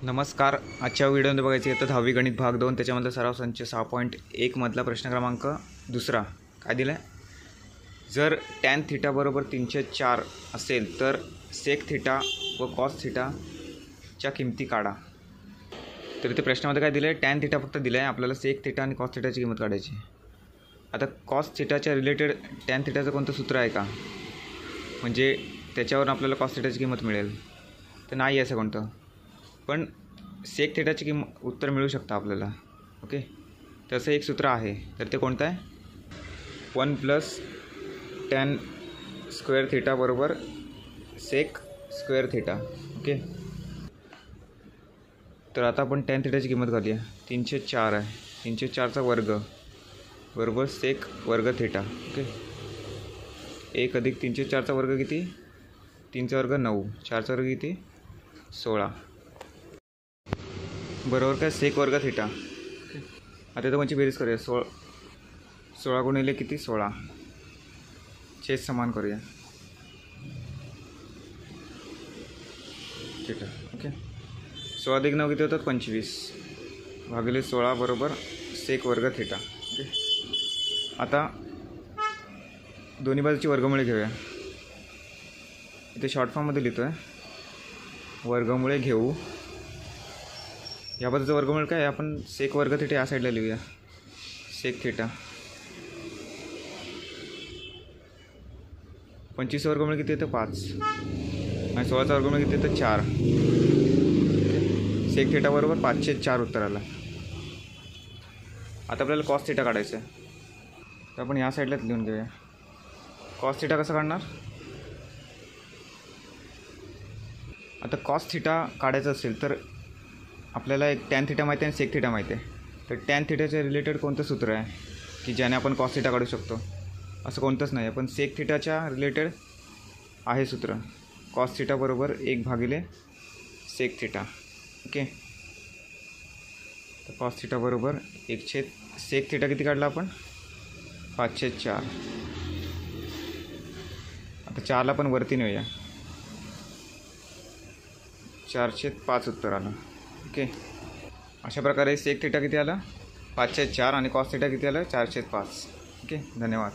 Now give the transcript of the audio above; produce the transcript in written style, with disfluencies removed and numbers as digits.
नमस्कार. आजच्या व्हिडिओमध्ये बघायचे येतं 10वी गणित भाग 2 त्याच्यामधला सराव संच 6.1 मधला प्रश्न क्रमांक दुसरा काय दिला आहे. जर टॅन थिटा बरोबर 304 असेल तर सेक थिटा व कॉस थिटाच्या किमती काढा. तर इथे प्रश्नामध्ये काय दिलं आहे, टॅन थिटा फक्त दिला आहे, आपल्याला सेक थिटा आणि कॉस थिटाची किंमत काढायची. आता कॉस थिटाच्या रिलेटेड टॅन थिटाचं कोणतं सूत्र आहे का, म्हणजे त्याच्यावर आपल्याला कॉस थिटाची किंमत मिळेल तर नाही असं कोणतं, पण सेक थिटाची उत्तर मिळू शकतं आपल्याला. ओके, तसं एक सूत्र आहे, तर ते कोणतं आहे, 1 + टॅन स्क्वेअर थिटा बरोबर सेक स्क्वेअर थिटा. ओके, तर आता आपण टॅन थिटाची किंमत काढूया. 304 आहे, 304चा वर्ग बरोबर सेक वर्ग थिटा. ओके, 1 + 304चा वर्ग किती, 3चा वर्ग 9, 4चा वर्ग किती 16 बरोबर काय सेक वर्ग थिटा. आता तर कोणची बेरीज करूया, 16 गुणिले किती 16, छेद समान करूया थिटा. ओके, 16 + 9 किती होतात 25 भागिले 16 बरोबर सेक वर्ग थिटा. ओके, आता दोन्ही बाजूची वर्गमुळे घेऊया. इथे शॉर्ट फॉर्ममध्ये लिहितो आहे, वर्गमुळे घेऊ. या बाजूचं वर्गमूळ काय आहे, आपण सेक वर्ग थिटा या साईडला लिहूया, सेक थिटा. 25 वर्गमूळ किती येतं 5 आणि 16चा वर्गमूळ किती येतं 4. सेक थिटा बरोबर 5/4 उत्तर आलं. आता आपल्याला कॉस थिटा काढायचं आहे, तर आपण या साईडलाच लिहून घेऊया. कॉस थिटा कसं काढणार, आता कॉस थिटा काढायचं असेल तर आपल्याला एक टॅन थिटा माहिती आहे आणि सेक थिटा माहिती आहे. तर टॅन थिटाच्या रिलेटेड कोणतं सूत्र आहे की ज्याने आपण कॉस थिटा काढू शकतो, असं कोणतंच नाही. पण सेक थिटाच्या रिलेटेड आहे सूत्र, कॉस थिटा बरोबर 1 / सेक थिटा. ओके, तर कॉस थिटा बरोबर 1 सेक थिटा किती काढला आपण 5/4. आता 4ला पण वरती नेऊया, 4/5 उत्तर आलं. ओके, अशा प्रकारे सेक थिटा किती आला 5/4 आणि कॉस थिटा किती आलं 4/5. ओके, धन्यवाद.